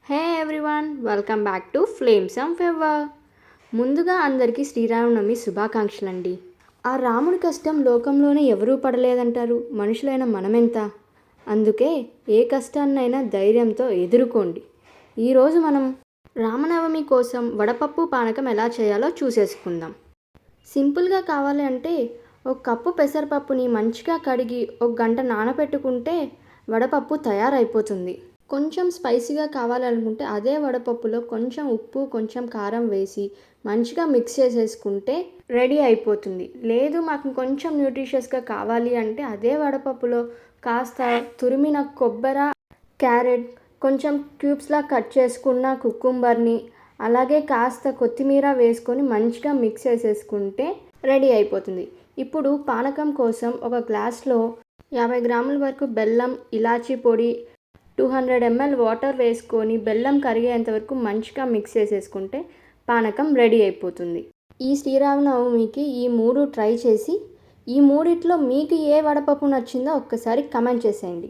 Hey everyone, welcome back to flames of ever. ముందుగా అందరికీ శ్రీరామనవమి శుభాకాంక్షలు అండి. ఆ రాముడి కష్టం లోకంలోనే ఎవరూ పడలేదంటారు, మనుషులైన మనమెంత. అందుకే ఏ కష్టాన్నైనా ధైర్యంతో ఎదుర్కోండి. ఈరోజు మనం రామనవమి కోసం వడపప్పు పానకం ఎలా చేయాలో చూసేసుకుందాం. సింపుల్గా కావాలి అంటే ఒక కప్పు పెసరపప్పుని మంచిగా కడిగి ఒక గంట నానబెట్టుకుంటే వడపప్పు తయారైపోతుంది. కొంచెం స్పైసీగా కావాలనుకుంటే అదే వడపప్పులో కొంచెం ఉప్పు కొంచెం కారం వేసి మంచిగా మిక్స్ చేసేసుకుంటే రెడీ అయిపోతుంది. లేదు మాకు కొంచెం న్యూట్రిషియస్గా కావాలి అంటే అదే వడపప్పులో కాస్త తురిమిన కొబ్బరి, క్యారెట్, కొంచెం క్యూబ్స్లా కట్ చేసుకున్న కుకుంబర్ని, అలాగే కాస్త కొత్తిమీర వేసుకొని మంచిగా మిక్స్ చేసేసుకుంటే రెడీ అయిపోతుంది. ఇప్పుడు పానకం కోసం ఒక గ్లాస్లో 50 గ్రాముల వరకు బెల్లం, ఇలాచీ పొడి, 200 ml వాటర్ వేసుకొని బెల్లం కరిగేంత వరకు మంచిగా మిక్స్ చేసేసుకుంటే పానకం రెడీ అయిపోతుంది. ఈ శ్రీరామనవమికి ఈ 3 ట్రై చేసి ఈ మూడిట్లో మీకు ఏ వడపప్పు నచ్చిందో ఒక్కసారి కమెంట్ చేసేయండి.